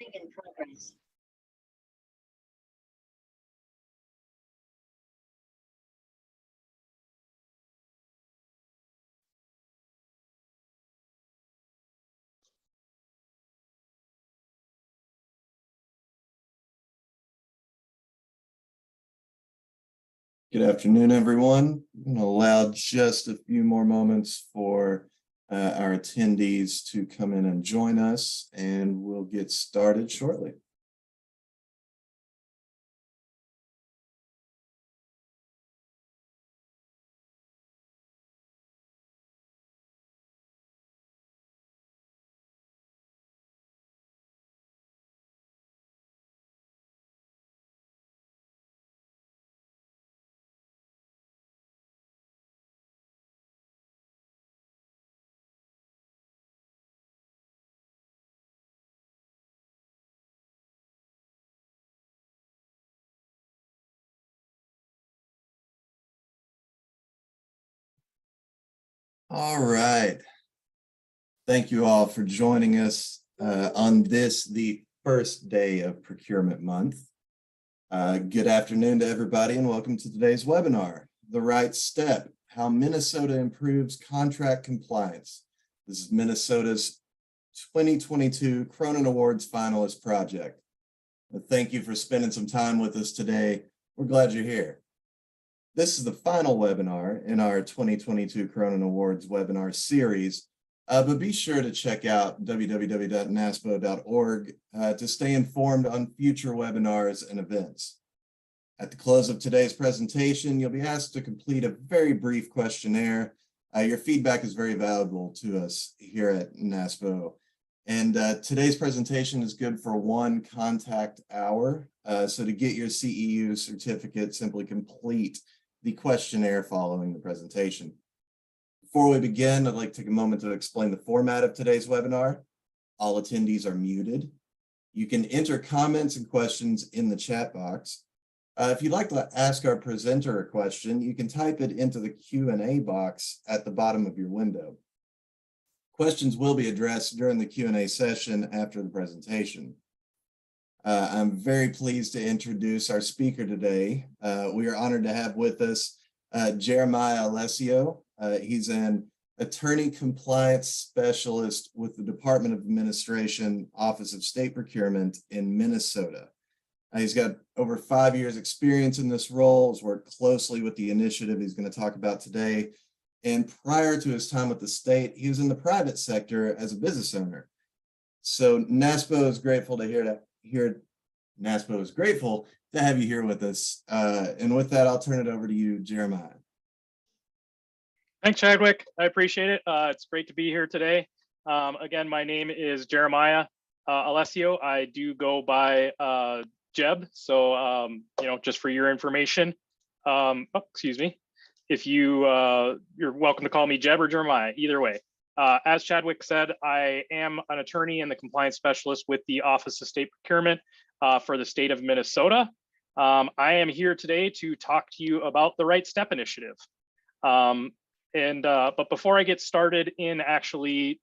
In progress. Good afternoon, everyone. I'm going to allow just a few more moments for our attendees to come in and join us, and we'll get started shortly. All right. Thank you all for joining us on the first day of Procurement Month. Good afternoon to everybody and welcome to today's webinar, The Right Step, How Minnesota Improves Contract Compliance. This is Minnesota's 2022 Cronin Awards finalist project. Thank you for spending some time with us today. We're glad you're here. This is the final webinar in our 2022 Cronin Awards webinar series, but be sure to check out www.naspo.org to stay informed on future webinars and events. At the close of today's presentation, you'll be asked to complete a very brief questionnaire. Your feedback is very valuable to us here at NASPO. And today's presentation is good for 1 contact hour. So to get your CEU certificate, simply complete the questionnaire following the presentation. Before we begin, I'd like to take a moment to explain the format of today's webinar. All attendees are muted. You can enter comments and questions in the chat box. If you'd like to ask our presenter a question, you can type it into the Q&A box at the bottom of your window. Questions will be addressed during the Q&A session after the presentation. I'm very pleased to introduce our speaker today. We are honored to have with us Jeremiah Alessio. He's an attorney compliance specialist with the Department of Administration, Office of State Procurement in Minnesota. He's got over 5 years experience in this role, has worked closely with the initiative he's going to talk about today. And prior to his time with the state, he was in the private sector as a business owner. So NASPO is grateful to NASPO is grateful to have you here with us. And with that, I'll turn it over to you, Jeremiah. Thanks, Chadwick. I appreciate it. It's great to be here today. Again, my name is Jeremiah Alessio. I do go by Jeb. So, just for your information, excuse me. If you're welcome to call me Jeb or Jeremiah, either way. As Chadwick said, I am an attorney and the compliance specialist with the Office of State Procurement for the state of Minnesota. I am here today to talk to you about the Right Step initiative. But before I get started in actually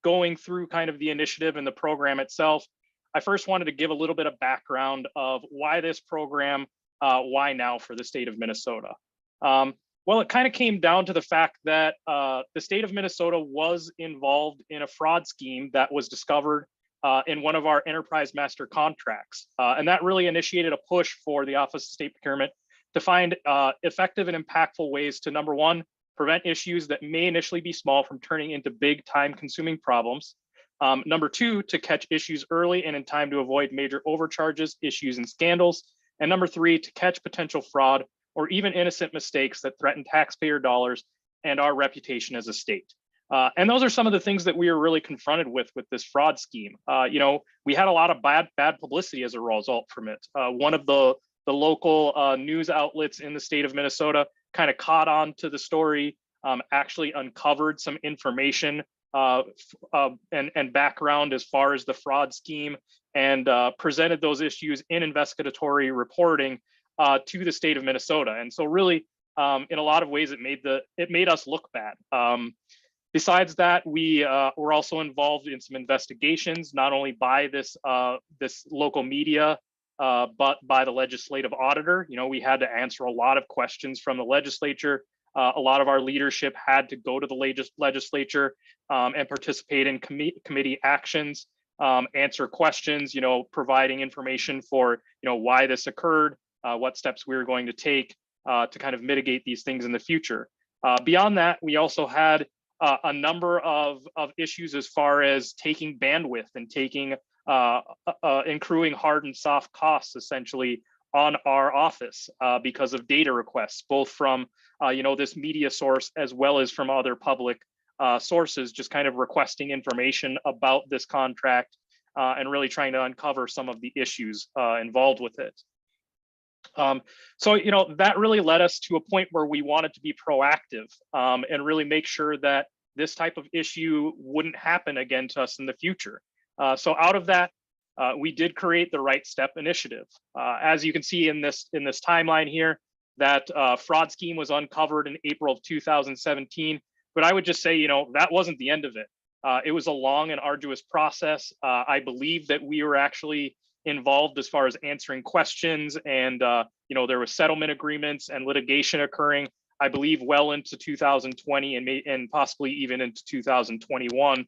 going through kind of the initiative and the program itself, I first wanted to give a little bit of background of why this program, why now for the state of Minnesota. Well, it kind of came down to the fact that the state of Minnesota was involved in a fraud scheme that was discovered in one of our enterprise master contracts. And that really initiated a push for the Office of State Procurement to find effective and impactful ways to, number one, prevent issues that may initially be small from turning into big time-consuming problems. Number two, to catch issues early and in time to avoid major overcharges, issues, and scandals. And number three, to catch potential fraud or even innocent mistakes that threaten taxpayer dollars and our reputation as a state. And those are some of the things that we are really confronted with this fraud scheme. We had a lot of bad publicity as a result from it. One of the local news outlets in the state of Minnesota kind of caught on to the story, actually uncovered some information and background as far as the fraud scheme, and presented those issues in investigatory reporting to the state of Minnesota. And so really, in a lot of ways, it made us look bad. Besides that, we were also involved in some investigations, not only by this local media, but by the legislative auditor. You know, we had to answer a lot of questions from the legislature. A lot of our leadership had to go to the legislature and participate in committee actions, answer questions, you know, providing information for, you know, why this occurred, what steps we were going to take to kind of mitigate these things in the future. Beyond that, we also had a number of issues as far as taking bandwidth and taking accruing hard and soft costs essentially on our office because of data requests, both from you know, this media source as well as from other public sources, just kind of requesting information about this contract and really trying to uncover some of the issues involved with it. So, you know, that really led us to a point where we wanted to be proactive and really make sure that this type of issue wouldn't happen again to us in the future. So out of that, we did create the Right Step initiative. As you can see in this timeline here, that fraud scheme was uncovered in April of 2017. But I would just say, you know, that wasn't the end of it. It was a long and arduous process. I believe that we were actually involved as far as answering questions, and you know, there was settlement agreements and litigation occurring, I believe, well into 2020 and possibly even into 2021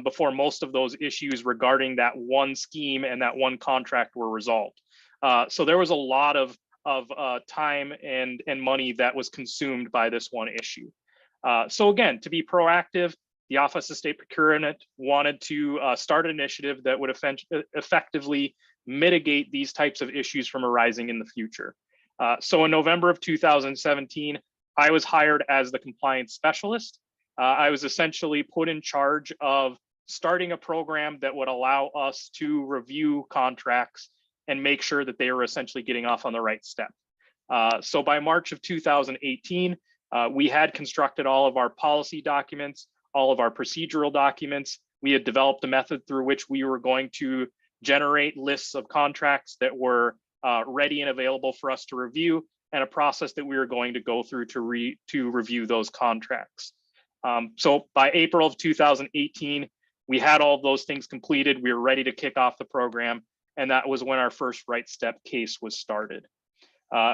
before most of those issues regarding that one scheme and that one contract were resolved. So there was a lot of time and money that was consumed by this one issue. So again, to be proactive, the Office of State Procurement wanted to start an initiative that would effectively mitigate these types of issues from arising in the future. So in November of 2017, I was hired as the compliance specialist. I was essentially put in charge of starting a program that would allow us to review contracts and make sure that they were essentially getting off on the right step. So by March of 2018, we had constructed all of our policy documents, all of our procedural documents. We had developed a method through which we were going to generate lists of contracts that were ready and available for us to review, and a process that we were going to go through to review those contracts. So by April of 2018, we had all of those things completed. We were ready to kick off the program, and that was when our first Right Step case was started.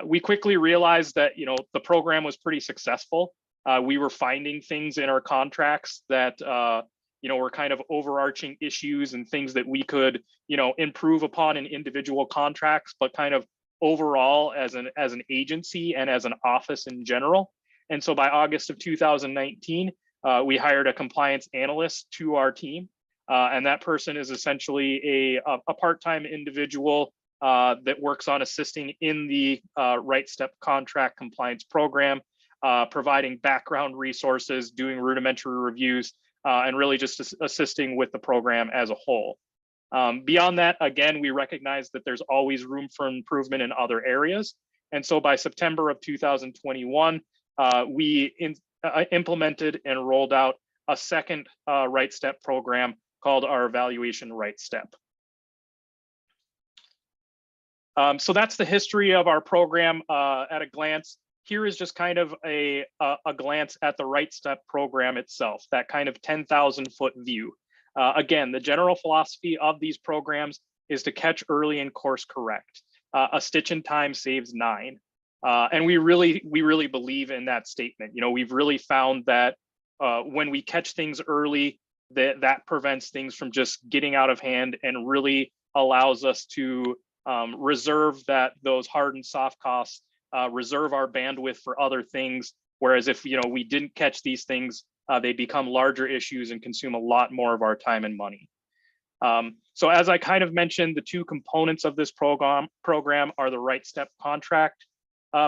We quickly realized that, you know, the program was pretty successful. We were finding things in our contracts that you know, were kind of overarching issues and things that we could, you know, improve upon in individual contracts, but kind of overall as an agency and as an office in general. And so by August of 2019, we hired a compliance analyst to our team, and that person is essentially a part-time individual that works on assisting in the Right Step contract compliance program, providing background resources, doing rudimentary reviews, and really just assisting with the program as a whole. Beyond that, again, we recognize that there's always room for improvement in other areas. And so by September of 2021, we implemented and rolled out a second Right Step program called our Evaluation Right Step. So that's the history of our program at a glance. Here is just kind of a glance at the Right Step program itself, that kind of 10,000-foot view. Again, the general philosophy of these programs is to catch early and course correct. A stitch in time saves 9. And we really believe in that statement. You know, we've really found that when we catch things early, that prevents things from just getting out of hand and really allows us to reserve those hard and soft costs, reserve our bandwidth for other things. Whereas if, you know, we didn't catch these things, they become larger issues and consume a lot more of our time and money. So as I kind of mentioned, the two components of this program are the Right Step contract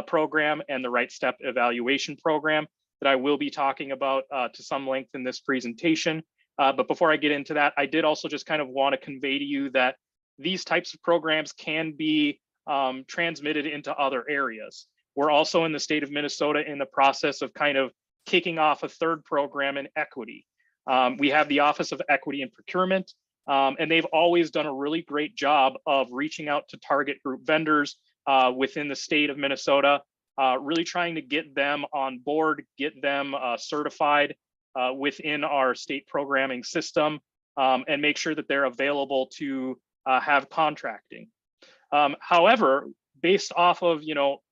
program and the Right Step evaluation program that I will be talking about to some length in this presentation. But before I get into that, I did also just kind of want to convey to you that these types of programs can be transmitted into other areas. We're also in the state of Minnesota in the process of kind of kicking off a third program in equity. We have the Office of Equity and Procurement, and they've always done a really great job of reaching out to target group vendors within the state of Minnesota, really trying to get them on board, get them certified. within our state programming system, and make sure that they're available to have contracting. However, based off of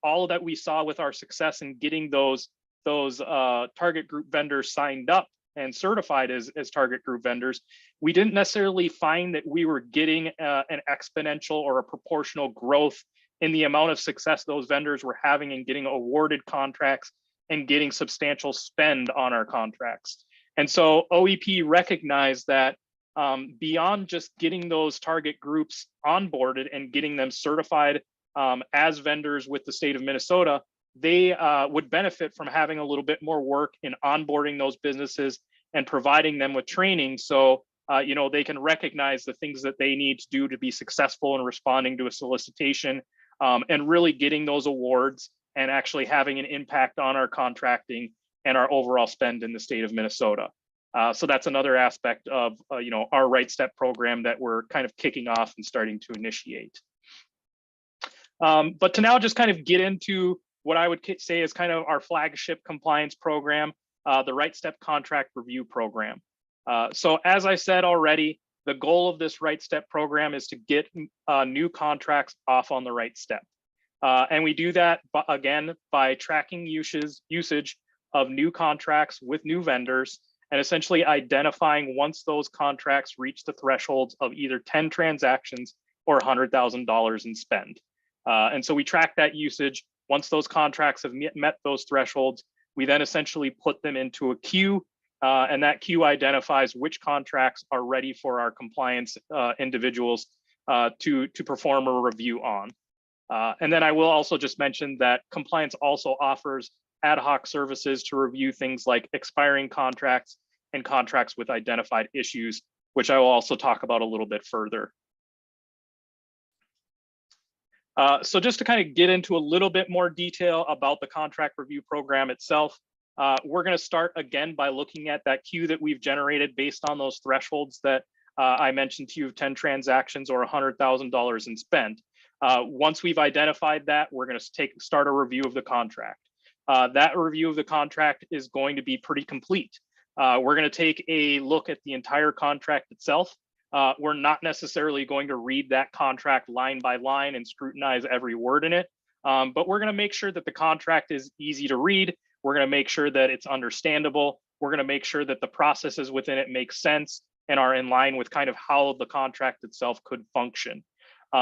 all that we saw with our success in getting those target group vendors signed up and certified as target group vendors, we didn't necessarily find that we were getting an exponential or a proportional growth in the amount of success those vendors were having in getting awarded contracts and getting substantial spend on our contracts. And so OEP recognized that beyond just getting those target groups onboarded and getting them certified as vendors with the state of Minnesota, they would benefit from having a little bit more work in onboarding those businesses and providing them with training, so they can recognize the things that they need to do to be successful in responding to a solicitation, and really getting those awards and actually having an impact on our contracting and our overall spend in the state of Minnesota. So that's another aspect of our Right Step program that we're kind of kicking off and starting to initiate. But to now just kind of get into what I would say is kind of our flagship compliance program, the Right Step Contract Review Program. So as I said already, the goal of this Right Step program is to get new contracts off on the right step. And we do that, again, by tracking usage of new contracts with new vendors, and essentially identifying once those contracts reach the thresholds of either 10 transactions or $100,000 in spend. And so we track that usage. Once those contracts have met those thresholds, we then essentially put them into a queue, and that queue identifies which contracts are ready for our compliance individuals to perform a review on. And then I will also just mention that compliance also offers ad hoc services to review things like expiring contracts and contracts with identified issues, which I will also talk about a little bit further. So just to kind of get into a little bit more detail about the contract review program itself, we're going to start again by looking at that queue that we've generated based on those thresholds that I mentioned to you of 10 transactions or $100,000 in spend. Once we've identified that, we're going to start a review of the contract. That review of the contract is going to be pretty complete. We're going to take a look at the entire contract itself. We're not necessarily going to read that contract line by line and scrutinize every word in it, but we're going to make sure that the contract is easy to read. We're going to make sure that it's understandable. We're going to make sure that the processes within it make sense and are in line with kind of how the contract itself could function.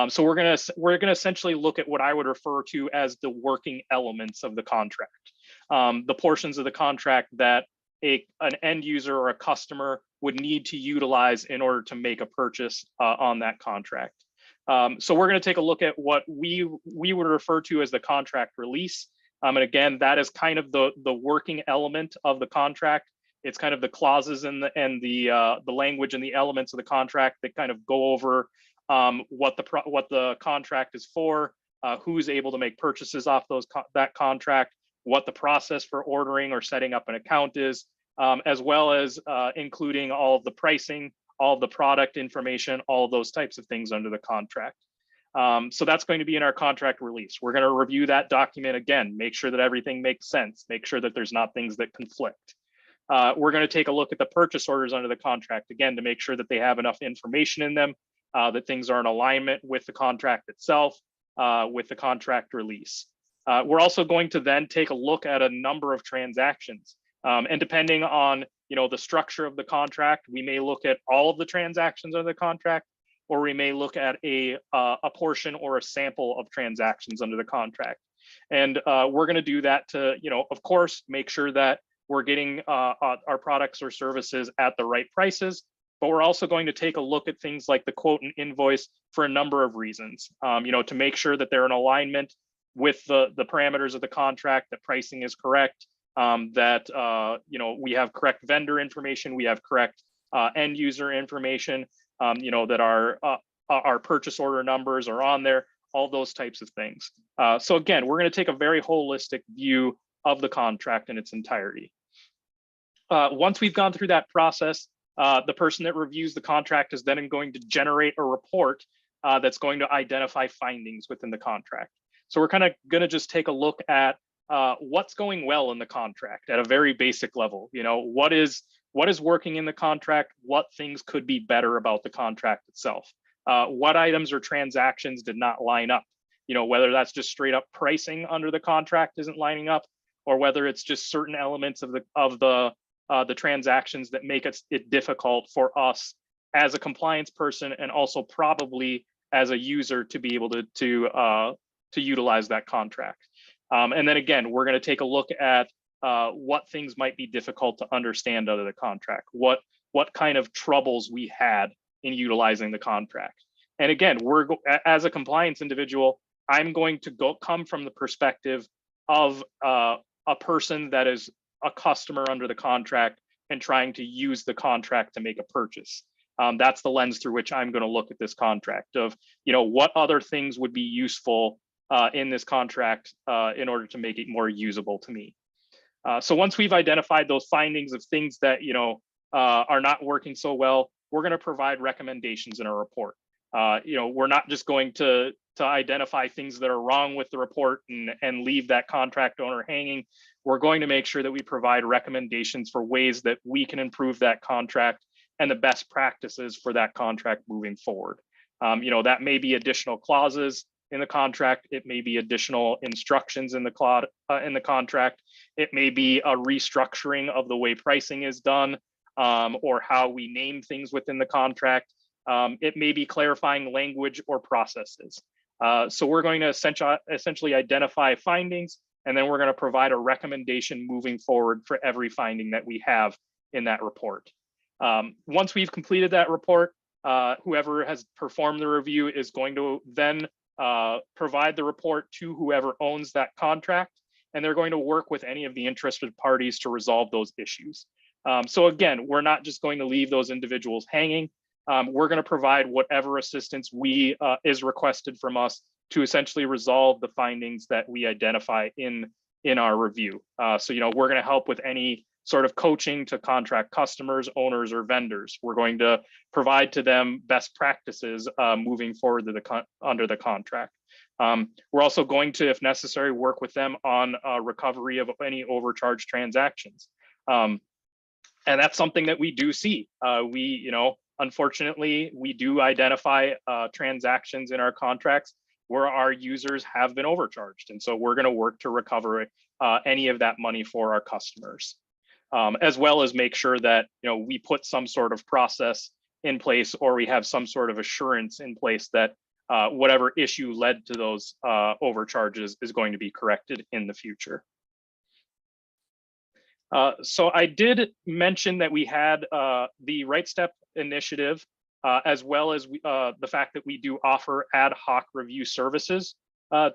So we're going to essentially look at what I would refer to as the working elements of the contract, the portions of the contract that an end user or a customer would need to utilize in order to make a purchase on that contract. So we're going to take a look at what we would refer to as the contract release. And again, that is kind of the working element of the contract. It's kind of the clauses and the language and the elements of the contract that kind of go over what the contract is for, who's able to make purchases off that contract, what the process for ordering or setting up an account is, as well as including all of the pricing, all of the product information, all of those types of things under the contract. So that's going to be in our contract release. We're going to review that document again, make sure that everything makes sense, make sure that there's not things that conflict. We're going to take a look at the purchase orders under the contract, again, to make sure that they have enough information in them, that things are in alignment with the contract itself, with the contract release. We're also going to then take a look at a number of transactions. And depending on the structure of the contract, we may look at all of the transactions under the contract, or we may look at a portion or a sample of transactions under the contract. And we're going to do that to, of course, make sure that we're getting our products or services at the right prices. But we're also going to take a look at things like the quote and invoice for a number of reasons, to make sure that they're in alignment with the parameters of the contract, that pricing is correct, that we have correct vendor information, we have correct end user information, that our purchase order numbers are on there, all those types of things. So again, we're going to take a very holistic view of the contract in its entirety. Once we've gone through that process, the person that reviews the contract is then going to generate a report that's going to identify findings within the contract. So we're kind of going to just take a look at what's going well in the contract at a very basic level. You know, what is working in the contract, what things could be better about the contract itself, what items or transactions did not line up, you know, whether that's just straight up pricing under the contract isn't lining up, or whether it's just certain elements of the transactions that make it difficult for us as a compliance person and also probably as a user to be able to utilize that contract. And then again, we're going to take a look at what things might be difficult to understand under the contract, what kind of troubles we had in utilizing the contract. And again, as a compliance individual, I'm going to come from the perspective of a person that is a customer under the contract and trying to use the contract to make a purchase. That's the lens through which I'm going to look at this contract of, you know, what other things would be useful in this contract in order to make it more usable to me. So once we've identified those findings of things that, you know, are not working so well, we're going to provide recommendations in a report. You know, we're not just going to identify things that are wrong with the report and leave that contract owner hanging. We're going to make sure that we provide recommendations for ways that we can improve that contract and the best practices for that contract moving forward. You know, that may be additional clauses in the contract. It may be additional instructions in the contract. It may be a restructuring of the way pricing is done, or how we name things within the contract. It may be clarifying language or processes. So we're going to essentially identify findings, and then we're going to provide a recommendation moving forward for every finding that we have in that report. Once we've completed that report, whoever has performed the review is going to then provide the report to whoever owns that contract, and they're going to work with any of the interested parties to resolve those issues. So again, we're not just going to leave those individuals hanging. We're going to provide whatever assistance is requested from us to essentially resolve the findings that we identify in our review. So, you know, we're going to help with any sort of coaching to contract customers, owners, or vendors. We're going to provide to them best practices moving forward under the contract. We're also going to, if necessary, work with them on recovery of any overcharge transactions. And that's something that we do see. You know, unfortunately, we do identify transactions in our contracts where our users have been overcharged. And so we're going to work to recover any of that money for our customers, as well as make sure that, you know, we put some sort of process in place, or we have some sort of assurance in place that whatever issue led to those overcharges is going to be corrected in the future. So I did mention that we had the Right Step initiative, as well as the fact that we do offer ad hoc review services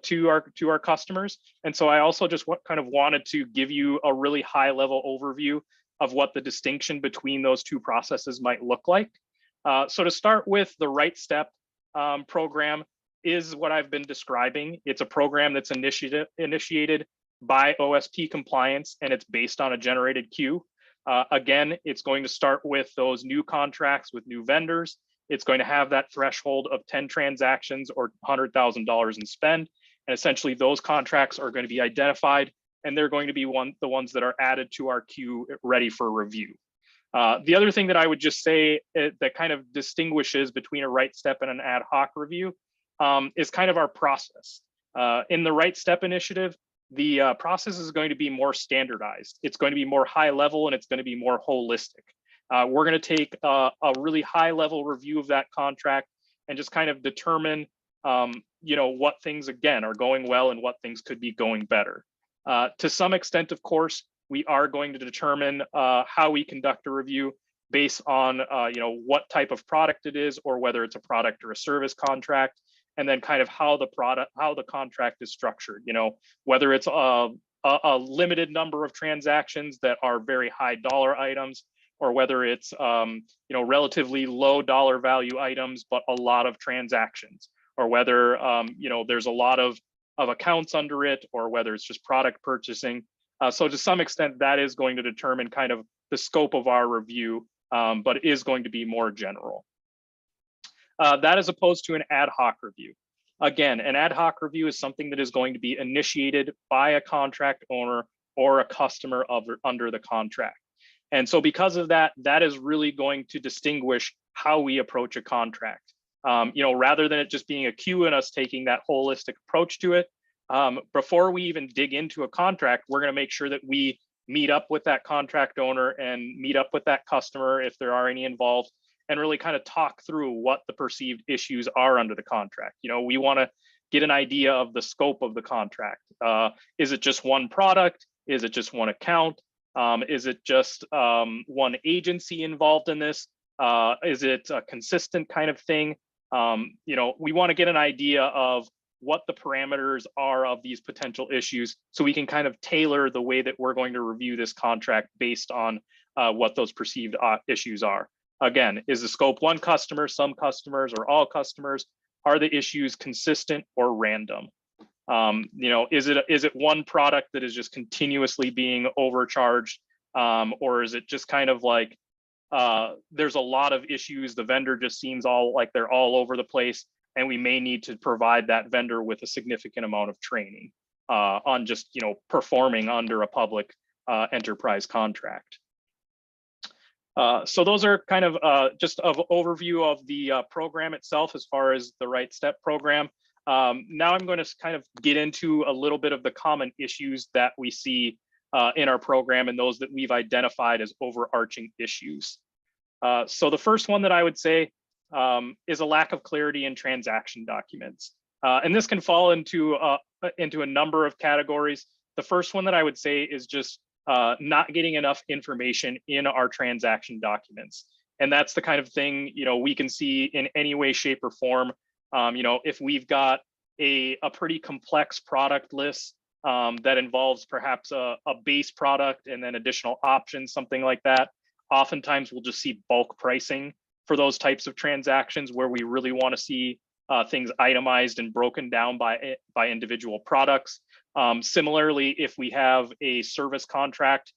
to our customers. And so I also just kind of wanted to give you a really high level overview of what the distinction between those two processes might look like. So to start with, the Right Step program is what I've been describing. It's a program that's initiated by OSP compliance, and it's based on a generated queue. Again, it's going to start with those new contracts with new vendors. It's going to have that threshold of 10 transactions or $100,000 in spend. And essentially those contracts are going to be identified, and they're going to be the ones that are added to our queue ready for review. The other thing that I would just say that kind of distinguishes between a Right Step and an ad hoc review is kind of our process. In the Right Step initiative, the process is going to be more standardized. It's going to be more high level, and it's going to be more holistic. We're going to take a really high level review of that contract and just kind of determine, you know, what things, again, are going well and what things could be going better. To some extent, of course, we are going to determine how we conduct a review based on, you know, what type of product it is, or whether it's a product or a service contract, and then kind of how the contract is structured. You know, whether it's a limited number of transactions that are very high dollar items, or whether it's you know, relatively low dollar value items but a lot of transactions, or whether you know, there's a lot of accounts under it, or whether it's just product purchasing. So to some extent, that is going to determine kind of the scope of our review, but it is going to be more general. That as opposed to an ad hoc review. Again, an ad hoc review is something that is going to be initiated by a contract owner or a customer under the contract. And so because of that, that is really going to distinguish how we approach a contract. Rather than it just being a queue and us taking that holistic approach to it, before we even dig into a contract, we're going to make sure that we meet up with that contract owner and meet up with that customer if there are any involved, and really kind of talk through what the perceived issues are under the contract. We want to get an idea of the scope of the contract. Is it just one product? Is it just one account? Is it just one agency involved in this? Is it a consistent kind of thing? We want to get an idea of what the parameters are of these potential issues so we can kind of tailor the way that we're going to review this contract based on what those perceived issues are. Again, is the scope one customer, some customers, or all customers? Are the issues consistent or random? Is it one product that is just continuously being overcharged, or is it just kind of like there's a lot of issues, the vendor just seems all like they're all over the place, and we may need to provide that vendor with a significant amount of training on just performing under a public enterprise contract. So those are kind of just an overview of the program itself as far as the Right Step program. Now I'm going to kind of get into a little bit of the common issues that we see in our program and those that we've identified as overarching issues. So the first one that I would say is a lack of clarity in transaction documents. And this can fall into a number of categories. The first one that I would say is just not getting enough information in our transaction documents. And that's the kind of thing, we can see in any way, shape, or form. If we've got a pretty complex product list that involves perhaps a base product and then additional options, something like that, oftentimes we'll just see bulk pricing for those types of transactions where we really want to see things itemized and broken down by individual products. Similarly, if we have a service contract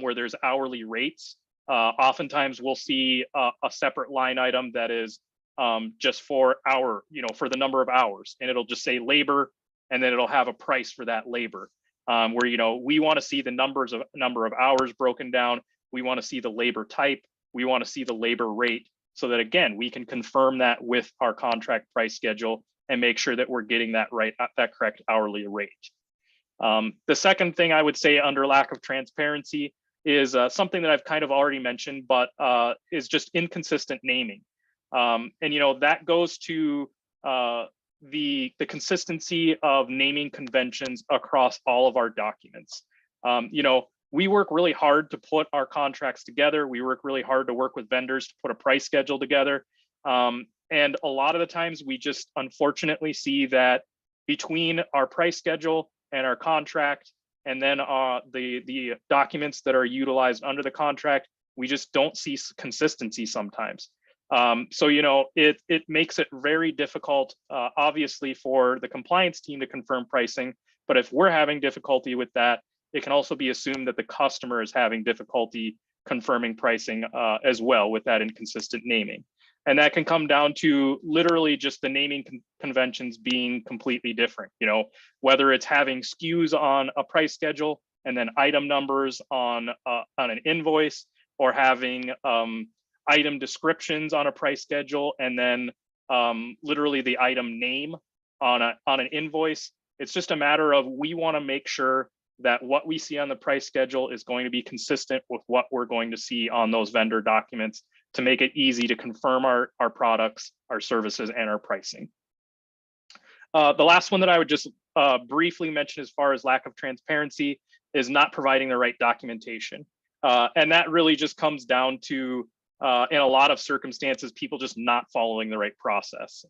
where there's hourly rates, oftentimes we'll see a separate line item that is just for for the number of hours, and it'll just say labor, and then it'll have a price for that labor. Where we want to see the number of hours broken down. We want to see the labor type. We want to see the labor rate, so that again we can confirm that with our contract price schedule and make sure that we're getting that correct hourly rate. The second thing I would say under lack of transparency is something that I've kind of already mentioned, but is just inconsistent naming. And that goes to the consistency of naming conventions across all of our documents. We work really hard to put our contracts together. We work really hard to work with vendors to put a price schedule together. And a lot of the times we just unfortunately see that between our price schedule and our contract, and then the documents that are utilized under the contract, we just don't see consistency sometimes. So it makes it very difficult, obviously, for the compliance team to confirm pricing. But if we're having difficulty with that, it can also be assumed that the customer is having difficulty confirming pricing as well with that inconsistent naming. And that can come down to literally just the naming conventions being completely different. Whether it's having SKUs on a price schedule and then item numbers on an invoice, or having item descriptions on a price schedule and then literally the item name on an invoice. It's just a matter of, we want to make sure that what we see on the price schedule is going to be consistent with what we're going to see on those vendor documents to make it easy to confirm our products, our services, and our pricing. The last one that I would just briefly mention as far as lack of transparency is not providing the right documentation. And that really just comes down to, in a lot of circumstances, people just not following the right process.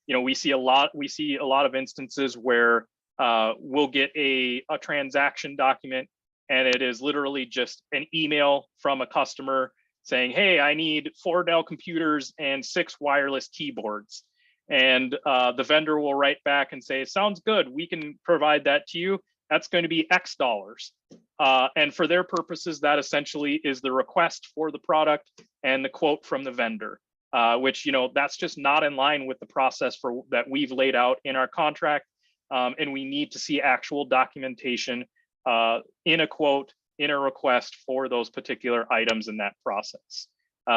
We see a lot of instances where we'll get a transaction document, and it is literally just an email from a customer saying, hey, I need 4 Dell computers and 6 wireless keyboards. And the vendor will write back and say, sounds good, we can provide that to you. That's going to be X dollars. And for their purposes, that essentially is the request for the product and the quote from the vendor. which, that's just not in line with the process that we've laid out in our contract. And we need to see actual documentation in a quote, in a request for those particular items in that process.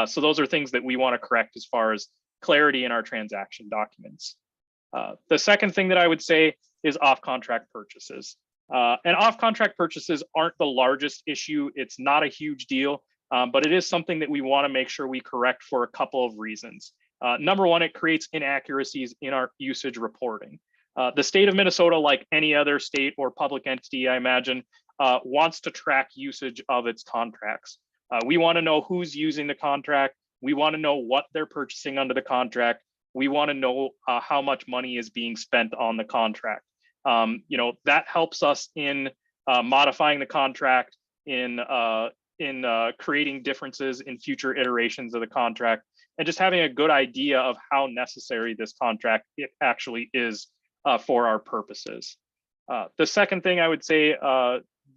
So those are things that we want to correct as far as clarity in our transaction documents. The second thing that I would say is off-contract purchases. And off-contract purchases aren't the largest issue. It's not a huge deal, but it is something that we want to make sure we correct for a couple of reasons. Number one, it creates inaccuracies in our usage reporting. The state of Minnesota, like any other state or public entity, I imagine, wants to track usage of its contracts. We want to know who's using the contract. We want to know what they're purchasing under the contract. We want to know how much money is being spent on the contract. That helps us in modifying the contract, in creating differences in future iterations of the contract, and just having a good idea of how necessary this contract it actually is for our purposes. The second thing I would say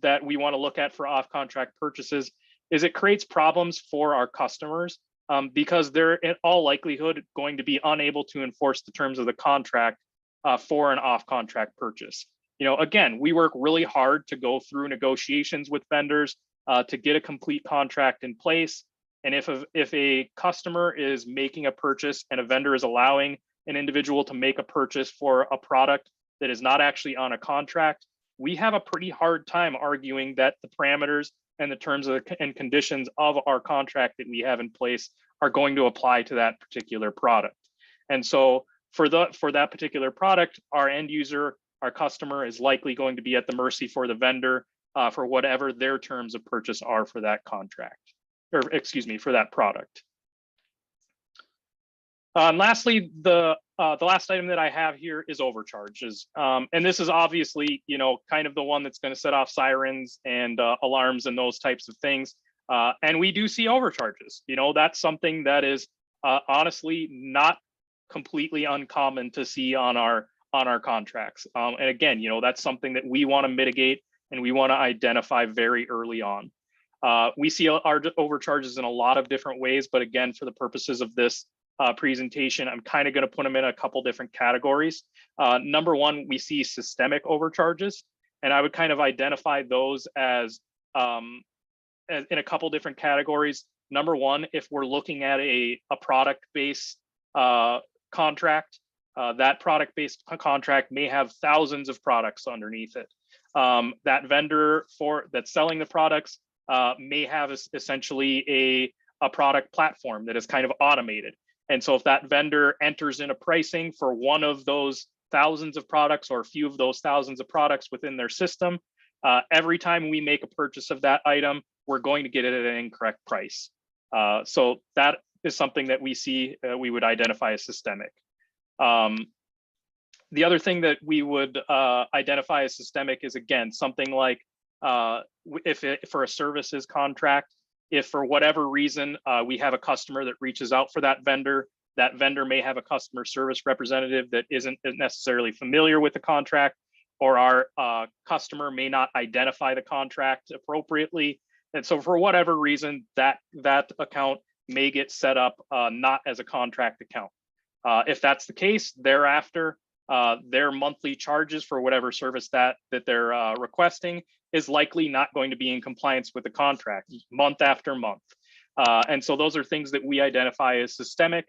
that we want to look at for off-contract purchases is it creates problems for our customers because they're in all likelihood going to be unable to enforce the terms of the contract for an off-contract purchase. Again, we work really hard to go through negotiations with vendors to get a complete contract in place. And if a customer is making a purchase and a vendor is allowing an individual to make a purchase for a product that is not actually on a contract, we have a pretty hard time arguing that the parameters and the terms and conditions of our contract that we have in place are going to apply to that particular product. And so for that particular product, our end user, our customer, is likely going to be at the mercy for the vendor for whatever their terms of purchase are for that contract, or excuse me, for that product. And lastly, the last item that I have here is overcharges. And this is obviously, kind of the one that's going to set off sirens and alarms and those types of things. And we do see overcharges. That's something that is honestly not completely uncommon to see on our contracts. And again, that's something that we want to mitigate and we want to identify very early on. We see our overcharges in a lot of different ways, but again, for the purposes of this presentation, I'm kind of going to put them in a couple different categories. Number one, we see systemic overcharges, and I would kind of identify those as in a couple different categories. Number one, if we're looking at a product-based contract, that product-based contract may have thousands of products underneath it. That vendor that's selling the products may have essentially a product platform that is kind of automated. And so if that vendor enters in a pricing for one of those thousands of products or a few of those thousands of products within their system, every time we make a purchase of that item, we're going to get it at an incorrect price. So that is something that we see we would identify as systemic. The other thing that we would identify as systemic is, again, something like for a services contract, if for whatever reason we have a customer that reaches out for that vendor may have a customer service representative that isn't necessarily familiar with the contract, or our customer may not identify the contract appropriately. And so for whatever reason, that account may get set up not as a contract account. If that's the case, thereafter, their monthly charges for whatever service that they're requesting is likely not going to be in compliance with the contract month after month. And so those are things that we identify as systemic.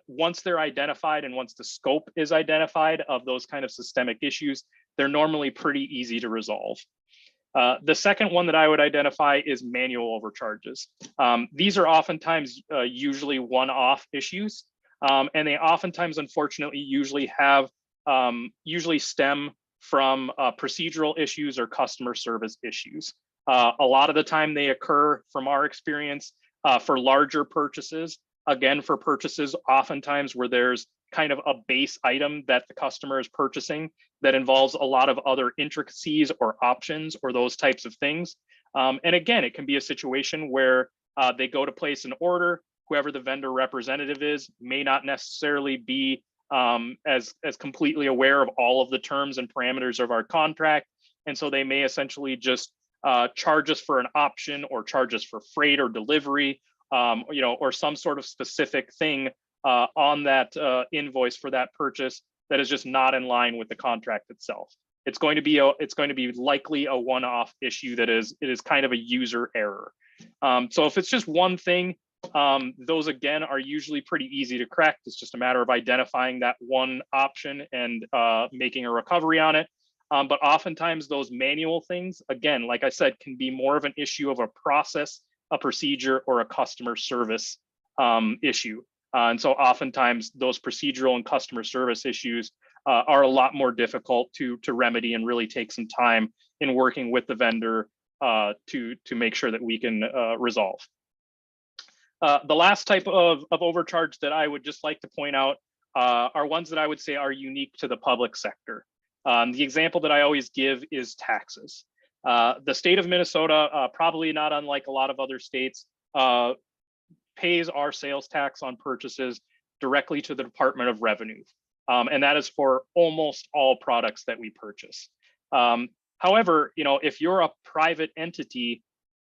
Once they're identified and once the scope is identified of those kind of systemic issues, they're normally pretty easy to resolve. The second one that I would identify is manual overcharges. These are oftentimes usually one-off issues, and they oftentimes, unfortunately, usually stem from procedural issues or customer service issues. A lot of the time they occur, from our experience, for larger purchases. Again, for purchases oftentimes where there's kind of a base item that the customer is purchasing that involves a lot of other intricacies or options or those types of things. And again, it can be a situation where they go to place an order, whoever the vendor representative is may not necessarily be as completely aware of all of the terms and parameters of our contract. And so they may essentially just charge us for an option or charge us for freight or delivery or some sort of specific thing on that invoice for that purchase that is just not in line with the contract itself. It's going to be likely a one-off issue that is kind of a user error. So if it's just one thing, those again are usually pretty easy to correct. It's just a matter of identifying that one option and making a recovery on it. But oftentimes those manual things, again, like I said, can be more of an issue of a process, a procedure, or a customer service issue. And so oftentimes those procedural and customer service issues are a lot more difficult to remedy and really take some time in working with the vendor to make sure that we can resolve. The last type of overcharge that I would just like to point out are ones that I would say are unique to the public sector. The example that I always give is taxes. The state of Minnesota, probably not unlike a lot of other states, pays our sales tax on purchases directly to the Department of Revenue. And that is for almost all products that we purchase. However, if you're a private entity,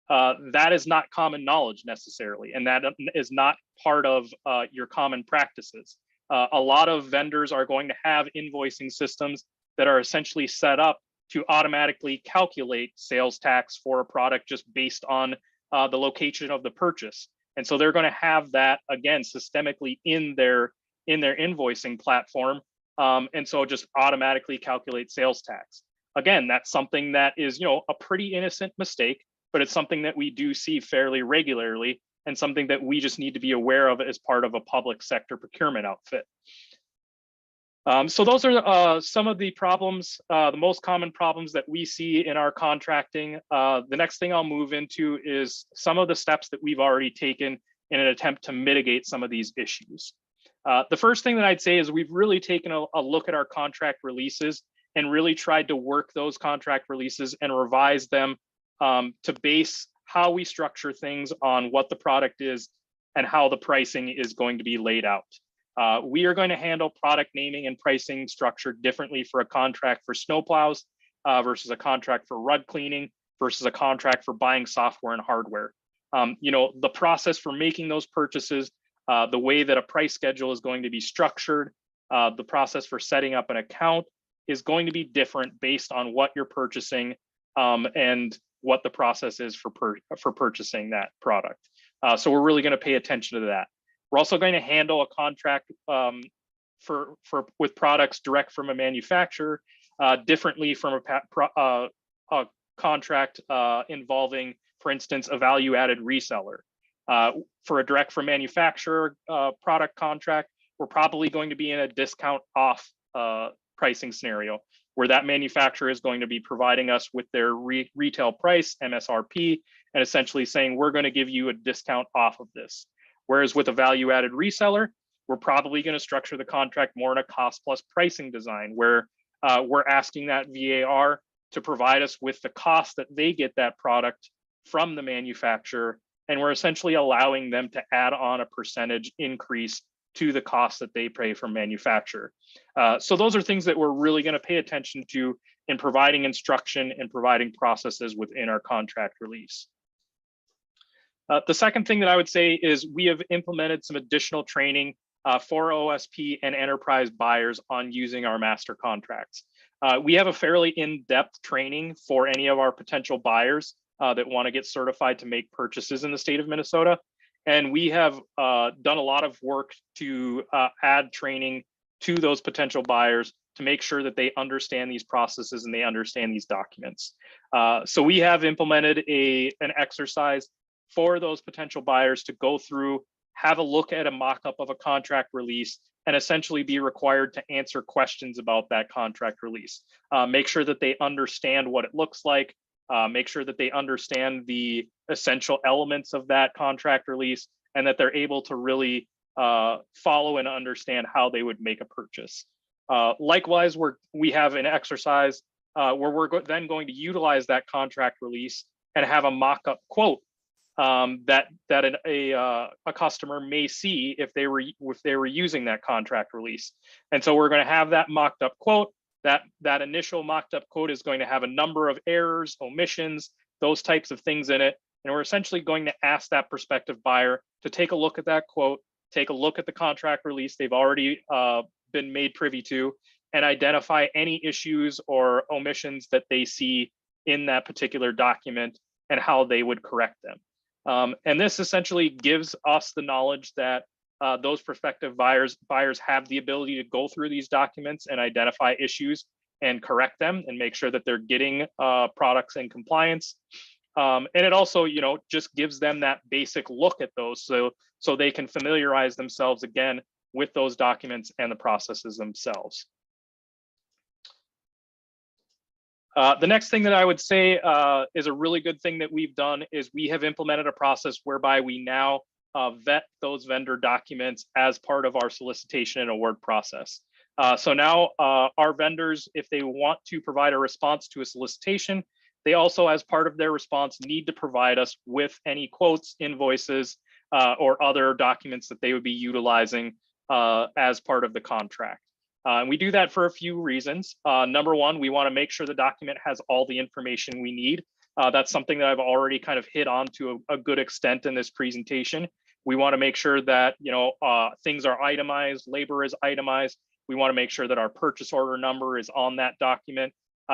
that is not common knowledge necessarily, and that is not part of your common practices. A lot of vendors are going to have invoicing systems that are essentially set up to automatically calculate sales tax for a product just based on the location of the purchase. And so they're going to have that, again, systemically in their invoicing platform. And so just automatically calculate sales tax. Again, that's something that is, a pretty innocent mistake, but it's something that we do see fairly regularly and something that we just need to be aware of as part of a public sector procurement outfit. So those are some of the problems, the most common problems that we see in our contracting. The next thing I'll move into is some of the steps that we've already taken in an attempt to mitigate some of these issues. The first thing that I'd say is we've really taken a look at our contract releases and really tried to work those contract releases and revise them to base how we structure things on what the product is and how the pricing is going to be laid out. We are going to handle product naming and pricing structure differently for a contract for snowplows versus a contract for rug cleaning versus a contract for buying software and hardware. The process for making those purchases, the way that a price schedule is going to be structured, the process for setting up an account is going to be different based on what you're purchasing and what the process is for purchasing that product. So we're really going to pay attention to that. We're also going to handle a contract with products direct from a manufacturer differently from a contract involving, for instance, a value-added reseller. For a direct from manufacturer product contract, we're probably going to be in a discount off pricing scenario where that manufacturer is going to be providing us with their retail price, MSRP, and essentially saying, we're going to give you a discount off of this. Whereas with a value-added reseller, we're probably going to structure the contract more in a cost-plus pricing design, where we're asking that VAR to provide us with the cost that they get that product from the manufacturer, and we're essentially allowing them to add on a percentage increase to the cost that they pay from manufacturer. So those are things that we're really going to pay attention to in providing instruction and providing processes within our contract release. The second thing that I would say is we have implemented some additional training for OSP and enterprise buyers on using our master contracts. We have a fairly in-depth training for any of our potential buyers that want to get certified to make purchases in the state of Minnesota. And we have done a lot of work to add training to those potential buyers to make sure that they understand these processes and they understand these documents. So we have implemented an exercise for those potential buyers to go through, have a look at a mock-up of a contract release, and essentially be required to answer questions about that contract release. Make sure that they understand what it looks like, make sure that they understand the essential elements of that contract release, and that they're able to really follow and understand how they would make a purchase. Likewise, we have an exercise where we're then going to utilize that contract release and have a mock-up quote that a customer may see if they were using that contract release. And so we're going to have that mocked up quote. That initial mocked up quote is going to have a number of errors, omissions, those types of things in it. And we're essentially going to ask that prospective buyer to take a look at that quote, take a look at the contract release they've already been made privy to, and identify any issues or omissions that they see in that particular document and how they would correct them. And this essentially gives us the knowledge that those prospective buyers have the ability to go through these documents and identify issues and correct them and make sure that they're getting products in compliance. And it also, just gives them that basic look at those so they can familiarize themselves again with those documents and the processes themselves. The next thing that I would say is a really good thing that we've done is we have implemented a process whereby we now vet those vendor documents as part of our solicitation and award process. So now our vendors, if they want to provide a response to a solicitation, they also, as part of their response, need to provide us with any quotes, invoices, or other documents that they would be utilizing as part of the contract. And we do that for a few reasons. Number one, we want to make sure the document has all the information we need. That's something that I've already kind of hit on to a good extent in this presentation. We want to make sure that things are itemized, labor is itemized. We want to make sure that our purchase order number is on that document.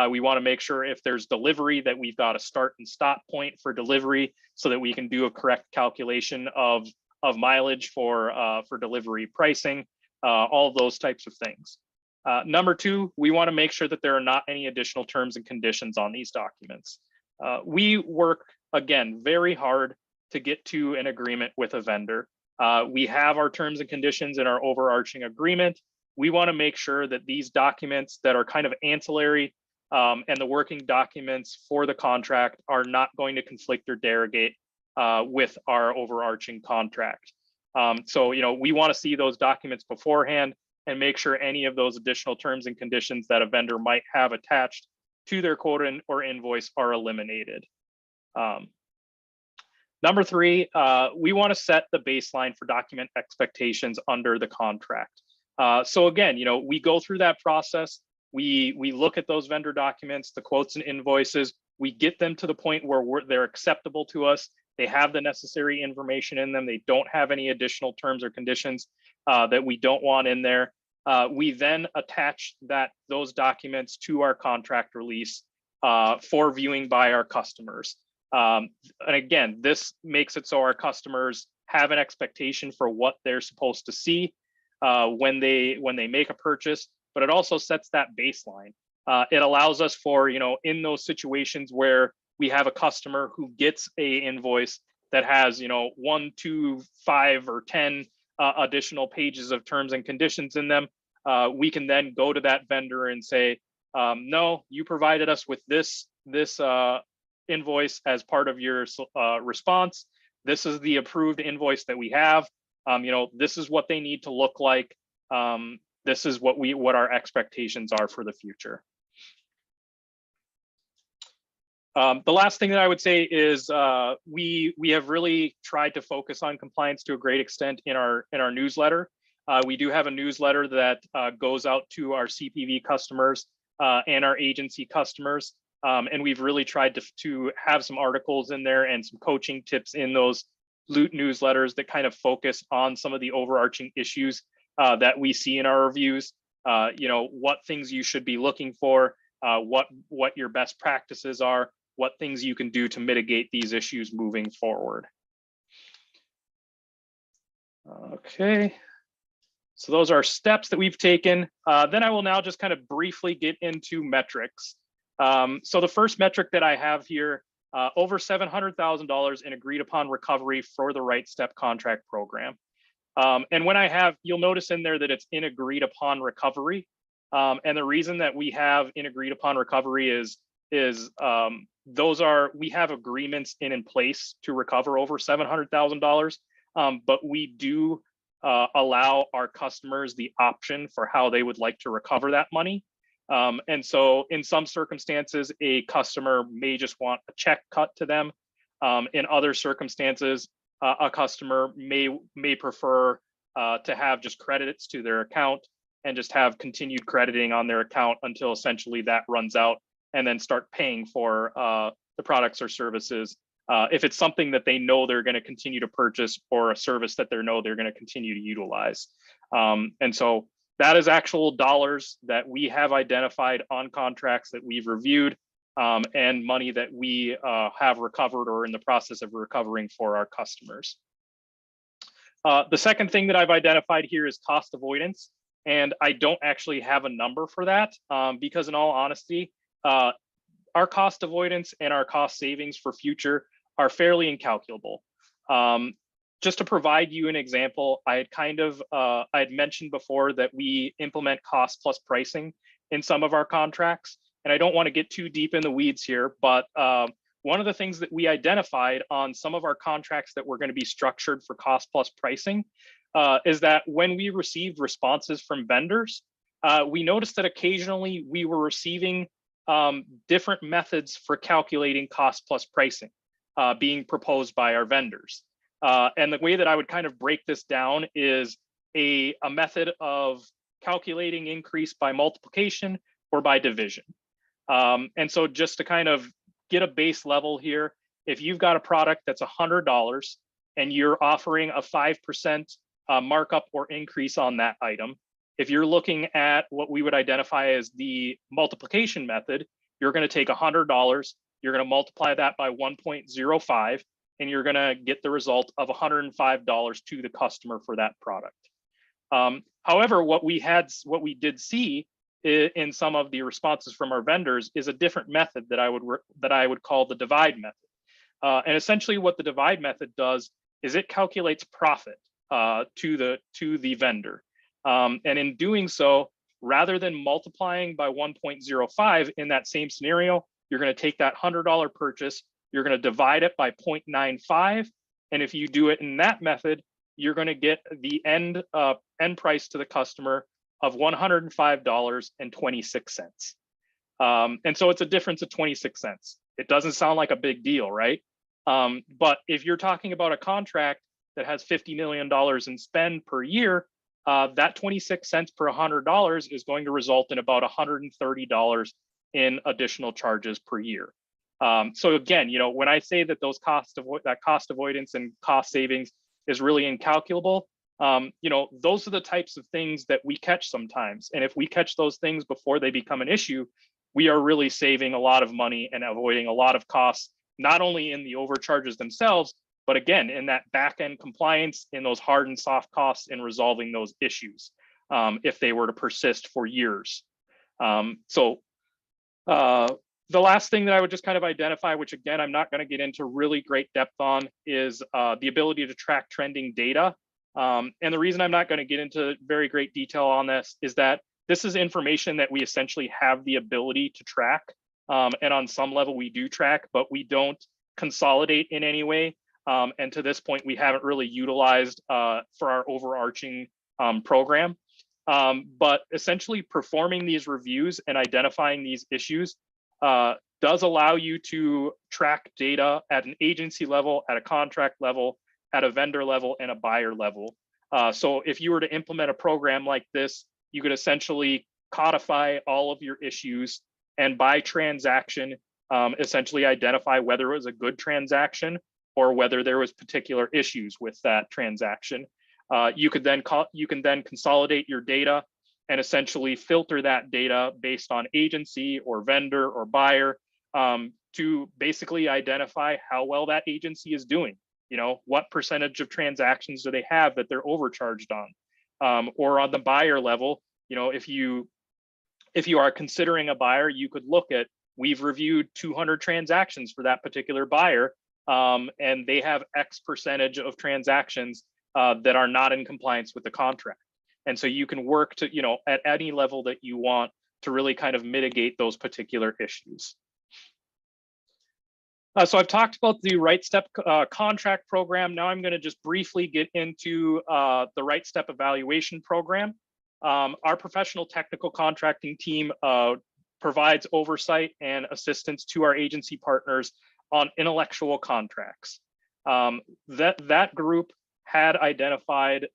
We want to make sure if there's delivery that we've got a start and stop point for delivery so that we can do a correct calculation of mileage for delivery pricing, all those types of things. Number two, we want to make sure that there are not any additional terms and conditions on these documents. We work, again, very hard to get to an agreement with a vendor. We have our terms and conditions in our overarching agreement. We want to make sure that these documents that are kind of ancillary and the working documents for the contract are not going to conflict or derogate with our overarching contract. So, we want to see those documents beforehand and make sure any of those additional terms and conditions that a vendor might have attached to their quote or invoice are eliminated. Number three, we want to set the baseline for document expectations under the contract. So again, we go through that process. We look at those vendor documents, the quotes and invoices. We get them to the point where they're acceptable to us. They have the necessary information in them. They don't have any additional terms or conditions that we don't want in there. We then attach those documents to our contract release for viewing by our customers. And again, this makes it so our customers have an expectation for what they're supposed to see when they make a purchase, but it also sets that baseline. It allows us for, in those situations where we have a customer who gets a invoice that has, 1, 2, 5, or 10 additional pages of terms and conditions in them. We can then go to that vendor and say, no, you provided us with this invoice as part of your response. This is the approved invoice that we have. This is what they need to look like. This is what our expectations are for the future. The last thing that I would say is we have really tried to focus on compliance to a great extent in our newsletter. We do have a newsletter that goes out to our CPV customers and our agency customers. And we've really tried to have some articles in there and some coaching tips in those newsletters that kind of focus on some of the overarching issues that we see in our reviews. What things you should be looking for, what your best practices are, what things you can do to mitigate these issues moving forward. Okay. So those are steps that we've taken. Then I will now just kind of briefly get into metrics. So the first metric that I have here, over $700,000 in agreed upon recovery for the Right Step contract program. And when you'll notice in there that it's in agreed upon recovery. And the reason that we have in agreed upon recovery is we have agreements in place to recover over $700,000, but we do allow our customers the option for how they would like to recover that money. And so in some circumstances, a customer may just want a check cut to them. In other circumstances, a customer may prefer to have just credits to their account and just have continued crediting on their account until essentially that runs out, and then start paying for the products or services if it's something that they know they're going to continue to purchase or a service that they know they're going to continue to utilize. And so that is actual dollars that we have identified on contracts that we've reviewed, and money that we have recovered or in the process of recovering for our customers. The second thing that I've identified here is cost avoidance. And I don't actually have a number for that because in all honesty, our cost avoidance and our cost savings for future are fairly incalculable. Just to provide you an example, I had mentioned before that we implement cost plus pricing in some of our contracts. And I don't want to get too deep in the weeds here, but one of the things that we identified on some of our contracts that were going to be structured for cost plus pricing is that when we received responses from vendors, we noticed that occasionally we were receiving different methods for calculating cost plus pricing being proposed by our vendors. And the way that I would kind of break this down is a method of calculating increase by multiplication or by division. And so just to kind of get a base level here, if you've got a product that's $100 and you're offering a 5% markup or increase on that item, if you're looking at what we would identify as the multiplication method, you're going to take $100, you're going to multiply that by 1.05, and you're going to get the result of $105 to the customer for that product. However, what we did see in some of the responses from our vendors is a different method that I would call the divide method. And essentially what the divide method does is it calculates profit to the vendor. And in doing so, rather than multiplying by 1.05 in that same scenario, you're going to take that $100 purchase, you're going to divide it by 0.95. And if you do it in that method, you're going to get the end price to the customer of $105.26. And so it's a difference of 26 cents. It doesn't sound like a big deal, right? But if you're talking about a contract that has $50 million in spend per year, that 26 cents per $100 is going to result in about $130 in additional charges per year. So again, when I say that that cost avoidance and cost savings is really incalculable, those are the types of things that we catch sometimes. And if we catch those things before they become an issue, we are really saving a lot of money and avoiding a lot of costs, not only in the overcharges themselves, but again, in that back-end compliance, in those hard and soft costs in resolving those issues, if they were to persist for years. The last thing that I would just kind of identify, which again, I'm not going to get into really great depth on, is the ability to track trending data. And the reason I'm not going to get into very great detail on this is that this is information that we essentially have the ability to track. And on some level we do track, but we don't consolidate in any way. And to this point, we haven't really utilized for our overarching program. But essentially performing these reviews and identifying these issues does allow you to track data at an agency level, at a contract level, at a vendor level, and a buyer level. So if you were to implement a program like this, you could essentially codify all of your issues and by transaction, essentially identify whether it was a good transaction or whether there was particular issues with that transaction. You can then consolidate your data and essentially filter that data based on agency or vendor or buyer to basically identify how well that agency is doing. What percentage of transactions do they have that they're overcharged on? Or on the buyer level, if you are considering a buyer, you could look at, we've reviewed 200 transactions for that particular buyer, and they have X percentage of transactions that are not in compliance with the contract. And so you can work to, at any level that you want to really kind of mitigate those particular issues. So I've talked about the Right Step contract program. Now I'm going to just briefly get into the Right Step evaluation program. Our professional technical contracting team provides oversight and assistance to our agency partners on intellectual contracts. That group had identified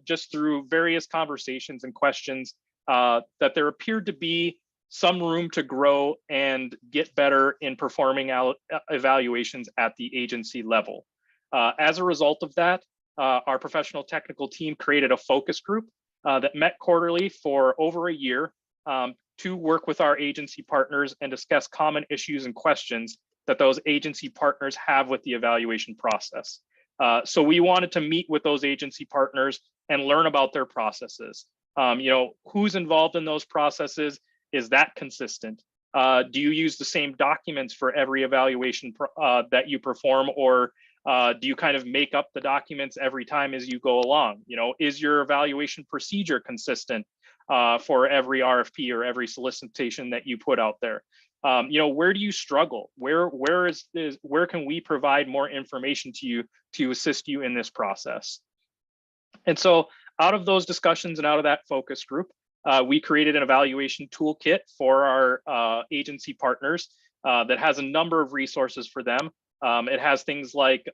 just through various conversations and questions that there appeared to be some room to grow and get better in performing evaluations at the agency level. As a result of that, our professional technical team created a focus group that met quarterly for over a year to work with our agency partners and discuss common issues and questions that those agency partners have with the evaluation process. So we wanted to meet with those agency partners and learn about their processes. Who's involved in those processes? Is that consistent? Do you use the same documents for every evaluation that you perform, or do you kind of make up the documents every time as you go along? Is your evaluation procedure consistent for every RFP or every solicitation that you put out there? Where do you struggle? Where can we provide more information to you to assist you in this process? And so out of those discussions and out of that focus group, we created an evaluation toolkit for our agency partners that has a number of resources for them. It has things like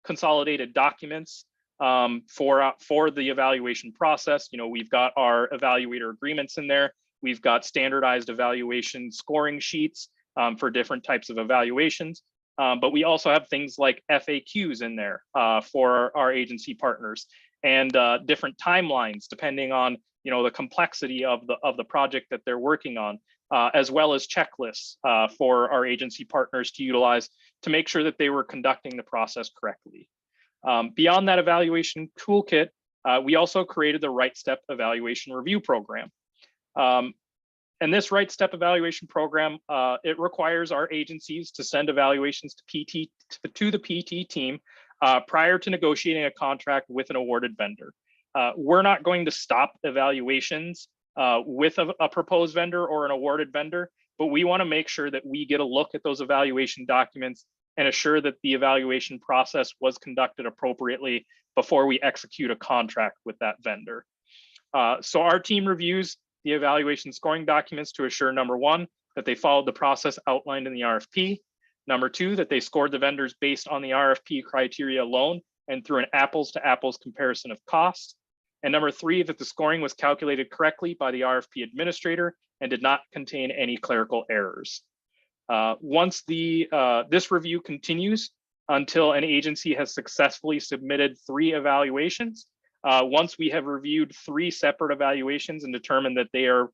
consolidated documents for the evaluation process. We've got our evaluator agreements in there. We've got standardized evaluation scoring sheets for different types of evaluations. But we also have things like FAQs in there for our agency partners, and different timelines depending on the complexity of the project that they're working on, as well as checklists for our agency partners to utilize to make sure that they were conducting the process correctly. Beyond that evaluation toolkit, we also created the Right Step Evaluation Review Program. And this Right Step Evaluation Program, it requires our agencies to send evaluations to the PT team prior to negotiating a contract with an awarded vendor. We're not going to stop evaluations with a proposed vendor or an awarded vendor, but we want to make sure that we get a look at those evaluation documents and assure that the evaluation process was conducted appropriately before we execute a contract with that vendor. So our team reviews the evaluation scoring documents to assure, number one, that they followed the process outlined in the RFP. Number two, that they scored the vendors based on the RFP criteria alone and through an apples to apples comparison of costs. And number three, that the scoring was calculated correctly by the RFP administrator and did not contain any clerical errors. Once this review continues until an agency has successfully submitted 3 evaluations. Once we have reviewed 3 separate evaluations and determined that they are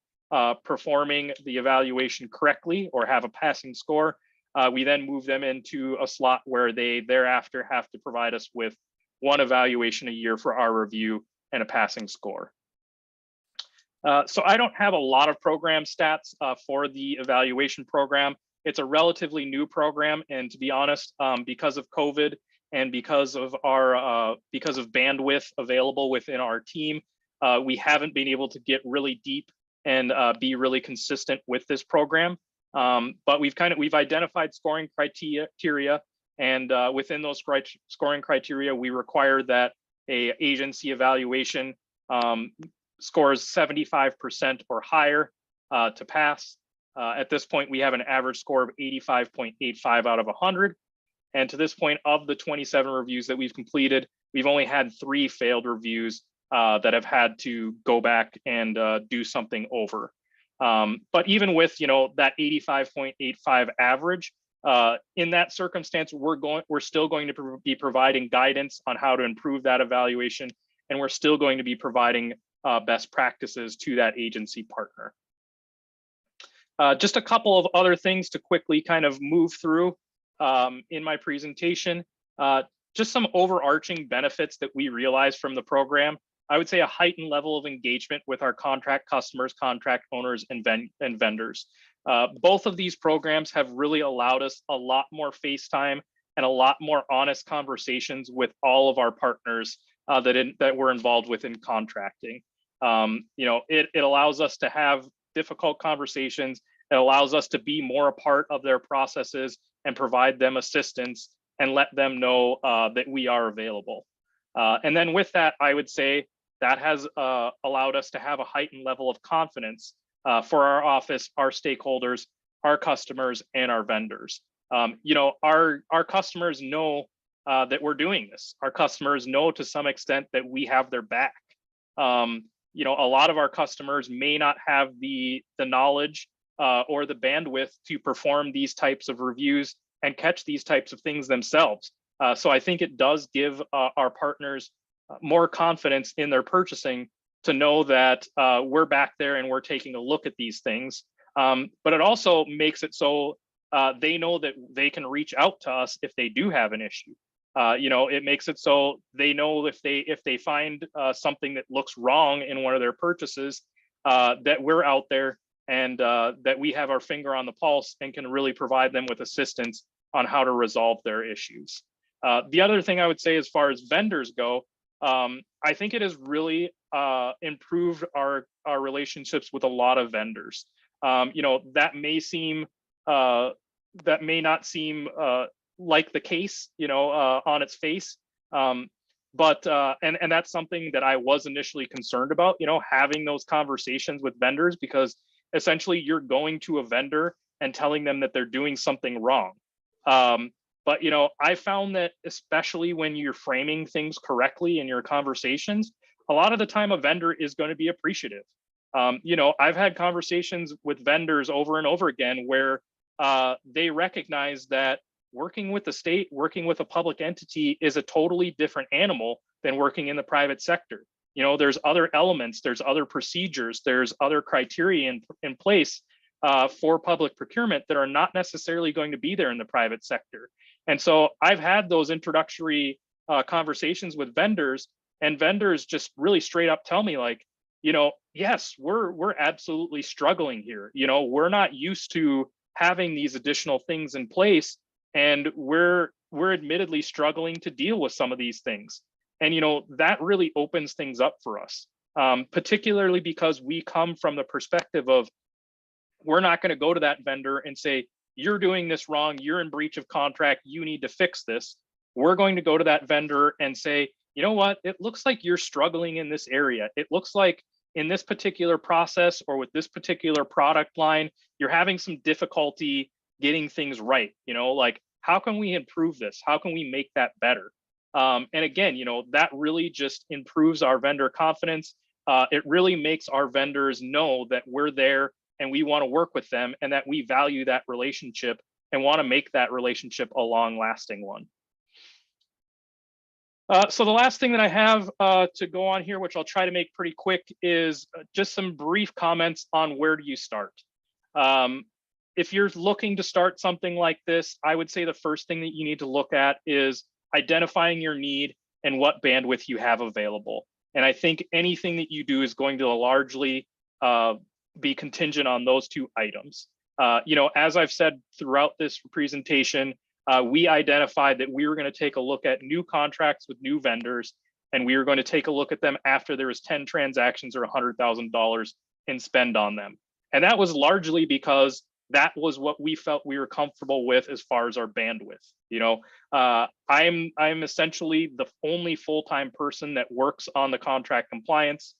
performing the evaluation correctly or have a passing score, we then move them into a slot where they thereafter have to provide us with 1 evaluation a year for our review and a passing score. So I don't have a lot of program stats for the evaluation program. It's a relatively new program, and to be honest, because of COVID and because of bandwidth available within our team, we haven't been able to get really deep and be really consistent with this program. But we've identified scoring criteria, and within those scoring criteria, we require that a agency evaluation scores 75% or higher to pass. At this point, we have an average score of 85.85 out of 100. And to this point, of the 27 reviews that we've completed, we've only had 3 failed reviews that have had to go back and do something over. But even with that 85.85 average, in that circumstance, we're still going to be providing guidance on how to improve that evaluation, and we're still going to be providing best practices to that agency partner. Just a couple of other things to quickly kind of move through in my presentation. Just some overarching benefits that we realize from the program. I would say a heightened level of engagement with our contract customers, contract owners, and vendors. Both of these programs have really allowed us a lot more face time and a lot more honest conversations with all of our partners that we're involved with in contracting. It allows us to have difficult conversations. It allows us to be more a part of their processes and provide them assistance and let them know that we are available. And then with that, I would say that has allowed us to have a heightened level of confidence for our office, our stakeholders, our customers, and our vendors. Our customers know that we're doing this. Our customers know to some extent that we have their back. a lot of our customers may not have the knowledge or the bandwidth to perform these types of reviews and catch these types of things themselves. So I think it does give our partners more confidence in their purchasing to know that we're back there and we're taking a look at these things. But it also makes it so they know that they can reach out to us if they do have an issue. It makes it so they know if they find something that looks wrong in one of their purchases, that we're out there and that we have our finger on the pulse and can really provide them with assistance on how to resolve their issues. The other thing I would say as far as vendors go, I think it has really improved our relationships with a lot of vendors. That may not seem like the case, on its face. But that's something that I was initially concerned about, having those conversations with vendors, because essentially you're going to a vendor and telling them that they're doing something wrong. But I found that especially when you're framing things correctly in your conversations, a lot of the time a vendor is going to be appreciative. I've had conversations with vendors over and over again where they recognize that working with the state, working with a public entity is a totally different animal than working in the private sector. There's other elements, there's other procedures, there's other criteria in place for public procurement that are not necessarily going to be there in the private sector. And so I've had those introductory conversations with vendors, and vendors just really straight up tell me like, yes, we're absolutely struggling here. We're not used to having these additional things in place, and we're admittedly struggling to deal with some of these things. And that really opens things up for us, particularly because we come from the perspective of, we're not going to go to that vendor and say, you're doing this wrong, you're in breach of contract, you need to fix this. We're going to go to that vendor and say, you know what, it looks like you're struggling in this area. It looks like in this particular process or with this particular product line, you're having some difficulty getting things right. Like, how can we improve this? How can we make that better? And again, that really just improves our vendor confidence. It really makes our vendors know that we're there and we want to work with them, and that we value that relationship and want to make that relationship a long-lasting one. So the last thing that I have to go on here, which I'll try to make pretty quick, is just some brief comments on where do you start. If you're looking to start something like this, I would say the first thing that you need to look at is identifying your need and what bandwidth you have available. And I think anything that you do is going to largely be contingent on those two items. As I've said throughout this presentation, we identified that we were going to take a look at new contracts with new vendors, and we were going to take a look at them after there was 10 transactions or $100,000 in spend on them. And that was largely because that was what we felt we were comfortable with as far as our bandwidth. I'm essentially the only full-time person that works on the contract compliance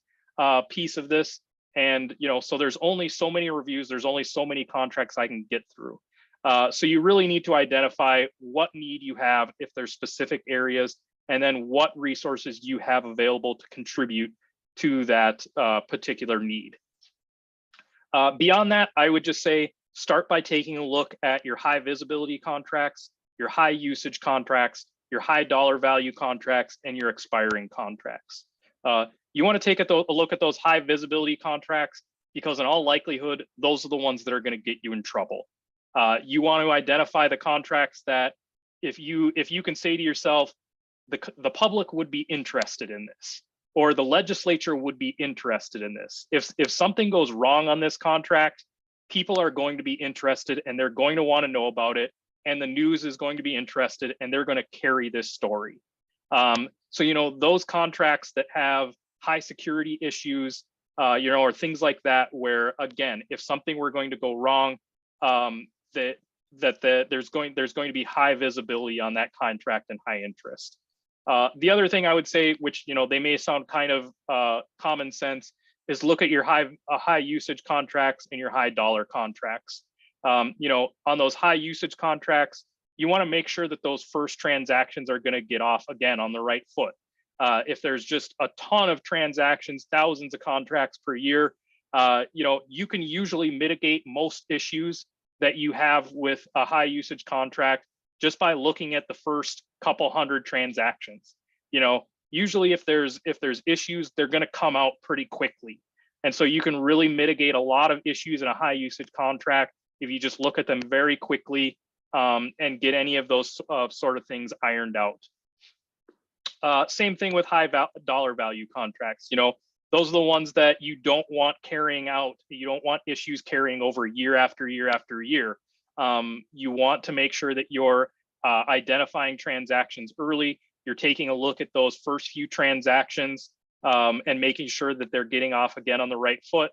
piece of this. And, so there's only so many reviews, there's only so many contracts I can get through. So you really need to identify what need you have if there's specific areas, and then what resources you have available to contribute to that particular need. Beyond that, I would just say, start by taking a look at your high visibility contracts, your high usage contracts, your high dollar value contracts, and your expiring contracts. You want to take a look at those high visibility contracts, because in all likelihood, those are the ones that are going to get you in trouble. You want to identify the contracts that if you can say to yourself, the public would be interested in this, or the legislature would be interested in this. If something goes wrong on this contract, people are going to be interested and they're going to want to know about it, and the news is going to be interested and they're going to carry this story. So, those contracts that have high security issues, or things like that, where again, if something were going to go wrong, there's going to be high visibility on that contract and high interest. The other thing I would say, which they may sound kind of common sense, is look at your high usage contracts and your high dollar contracts. On those high usage contracts, you want to make sure that those first transactions are going to get off again on the right foot. If there's just a ton of transactions, thousands of contracts per year, you can usually mitigate most issues that you have with a high usage contract just by looking at the first couple hundred transactions. Usually if there's issues, they're going to come out pretty quickly. And so you can really mitigate a lot of issues in a high usage contract if you just look at them very quickly and get any of those sort of things ironed out. Same thing with high dollar value contracts. Those are the ones that you don't want carrying out. You don't want issues carrying over year after year after year. You want to make sure that you're identifying transactions early. You're taking a look at those first few transactions and making sure that they're getting off again on the right foot,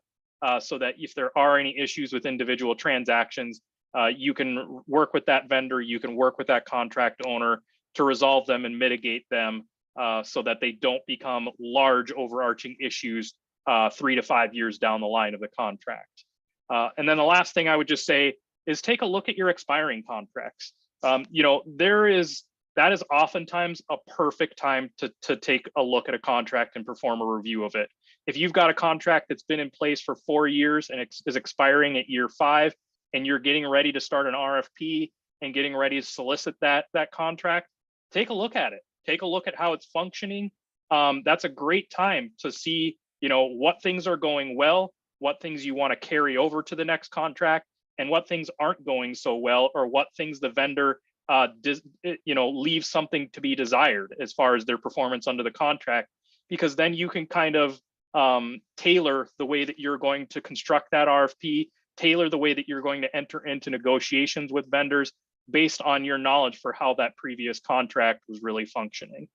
so that if there are any issues with individual transactions, you can work with that vendor, you can work with that contract owner to resolve them and mitigate them so that they don't become large overarching issues 3 to 5 years down the line of the contract. And then the last thing I would just say is take a look at your expiring contracts. That is oftentimes a perfect time to take a look at a contract and perform a review of it. If you've got a contract that's been in place for 4 years and is expiring at year 5, and you're getting ready to start an RFP and getting ready to solicit that contract, take a look at it. Take a look at how it's functioning. That's a great time to see, what things are going well, what things you want to carry over to the next contract, and what things aren't going so well, or what things the vendor leaves something to be desired as far as their performance under the contract, because then you can kind of tailor the way that you're going to construct that RFP, tailor the way that you're going to enter into negotiations with vendors based on your knowledge for how that previous contract was really functioning.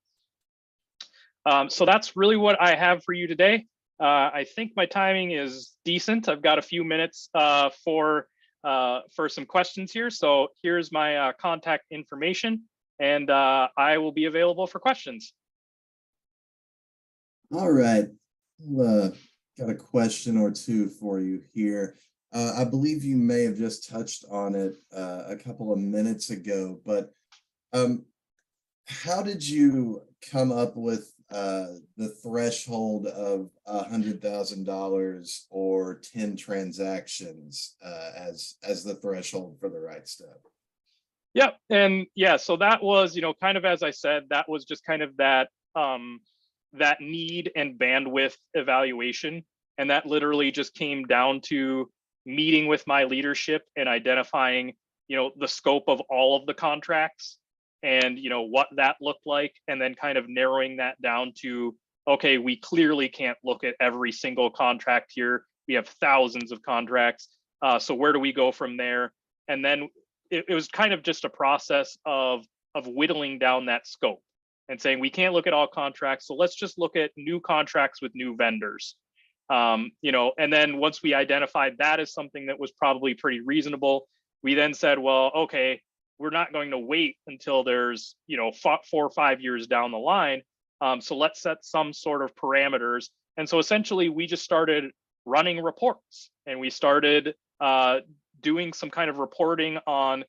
So that's really what I have for you today. I think my timing is decent. I've got a few minutes for some questions here. So here's my contact information, and I will be available for questions. All right. Got a question or two for you here. I believe you may have just touched on it a couple of minutes ago, but how did you come up with the threshold of $100,000 or 10 transactions as the threshold for the right step? Yep, and yeah, so that was, kind of as I said, that was just kind of that that need and bandwidth evaluation, and that literally just came down to meeting with my leadership and identifying, the scope of all of the contracts and, what that looked like, and then kind of narrowing that down to, okay, we clearly can't look at every single contract here. We have thousands of contracts. So where do we go from there? And then it was kind of just a process of whittling down that scope and saying, we can't look at all contracts. So let's just look at new contracts with new vendors. And then once we identified that as something that was probably pretty reasonable, we then said, well, okay, we're not going to wait until there's, 4 or 5 years down the line. So let's set some sort of parameters. And so essentially we just started running reports, and we started doing some kind of reporting on,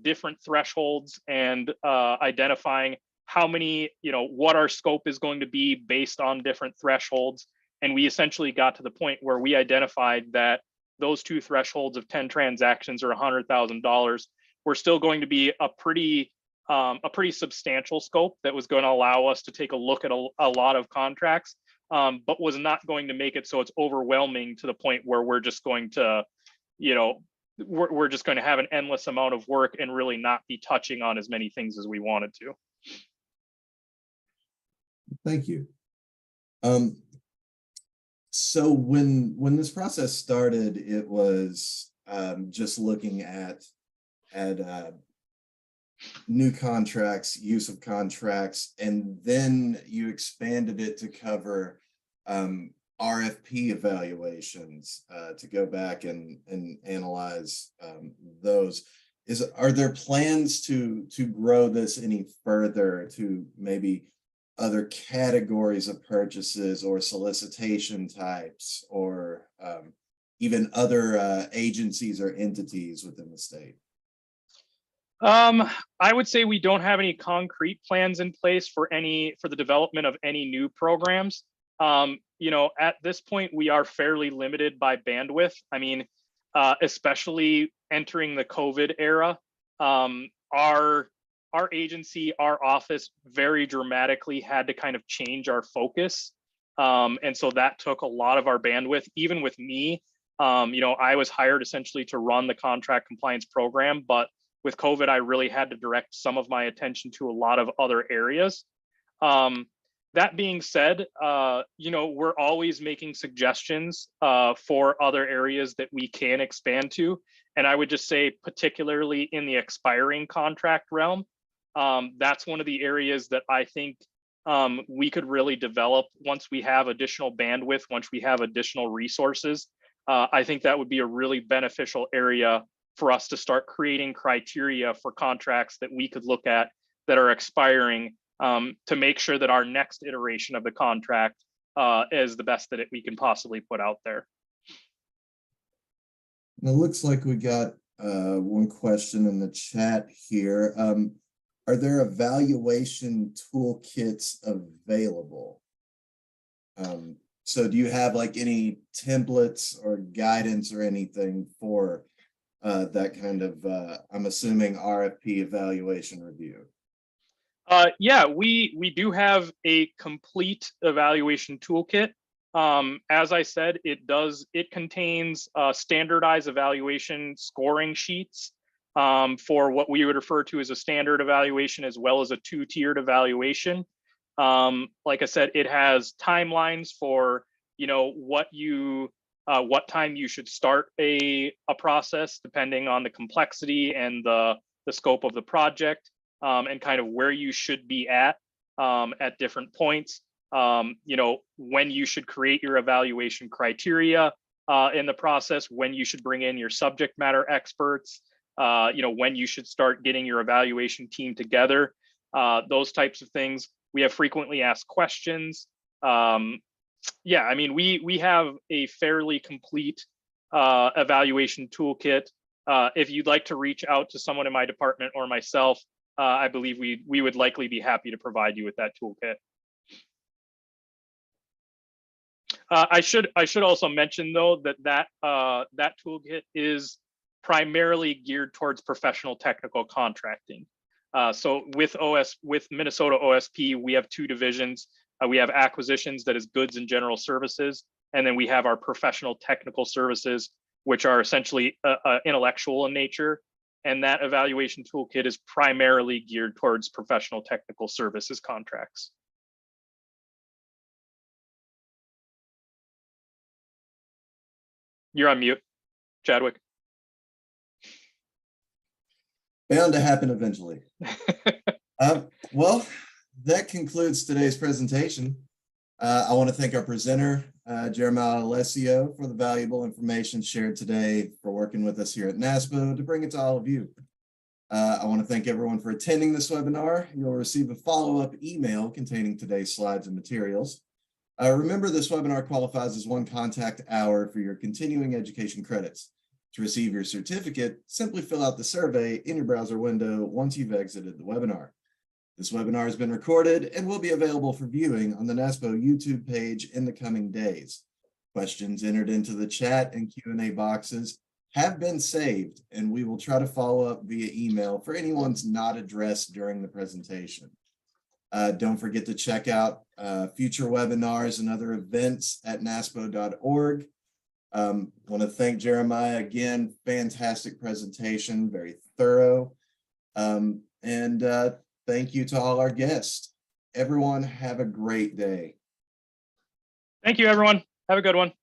different thresholds, and identifying how many, what our scope is going to be based on different thresholds. And we essentially got to the point where we identified that those 2 thresholds of 10 transactions or $100,000 were still going to be a pretty substantial scope that was going to allow us to take a look at a lot of contracts, but was not going to make it so it's overwhelming to the point where we're just going to, we're just going to have an endless amount of work and really not be touching on as many things as we wanted to. Thank you. So when this process started, it was just looking at new contracts, use of contracts, and then you expanded it to cover RFP evaluations to go back and analyze those. Are there plans to grow this any further to maybe other categories of purchases or solicitation types, or even other agencies or entities within the state? I would say we don't have any concrete plans in place for the development of any new programs. At this point, we are fairly limited by bandwidth. I mean, especially entering the COVID era, our agency, our office very dramatically had to kind of change our focus. And so that took a lot of our bandwidth, even with me. I was hired essentially to run the contract compliance program, but with COVID, I really had to direct some of my attention to a lot of other areas. That being said, we're always making suggestions for other areas that we can expand to. And I would just say, particularly in the expiring contract realm, that's one of the areas that I think we could really develop once we have additional bandwidth, once we have additional resources. I think that would be a really beneficial area for us to start creating criteria for contracts that we could look at that are expiring to make sure that our next iteration of the contract is the best that we can possibly put out there. It looks like we got one question in the chat here. Are there evaluation toolkits available? So do you have like any templates or guidance or anything for that kind of, I'm assuming, RFP evaluation review? Yeah, we do have a complete evaluation toolkit. As I said, it contains standardized evaluation scoring sheets for what we would refer to as a standard evaluation, as well as a two-tiered evaluation. Like I said, it has timelines for what time you should start a process, depending on the complexity and the scope of the project, and kind of where you should be at different points. When you should create your evaluation criteria in the process, when you should bring in your subject matter experts, when you should start getting your evaluation team together, those types of things. We have frequently asked questions. Yeah, I mean, we have a fairly complete evaluation toolkit. If you'd like to reach out to someone in my department or myself, I believe we would likely be happy to provide you with that toolkit. I should also mention though that toolkit is primarily geared towards professional technical contracting. So with Minnesota OSP, we have two divisions. We have acquisitions, that is goods and general services, and then we have our professional technical services, which are essentially intellectual in nature. And that evaluation toolkit is primarily geared towards professional technical services contracts. You're on mute, Chadwick. Bound to happen eventually. Well, that concludes today's presentation. I want to thank our presenter, Jeremiah Alessio, for the valuable information shared today, for working with us here at NASPO to bring it to all of you. I want to thank everyone for attending this webinar. You'll receive a follow-up email containing today's slides and materials. Remember, this webinar qualifies as one contact hour for your continuing education credits. To receive your certificate, simply fill out the survey in your browser window once you've exited the webinar. This webinar has been recorded and will be available for viewing on the NASPO YouTube page in the coming days. Questions entered into the chat and Q&A boxes have been saved, and we will try to follow up via email for anyone's not addressed during the presentation. Don't forget to check out future webinars and other events at naspo.org. Want to thank Jeremiah again. Fantastic presentation, very thorough. Thank you to all our guests. Everyone, have a great day. Thank you, everyone. Have a good one.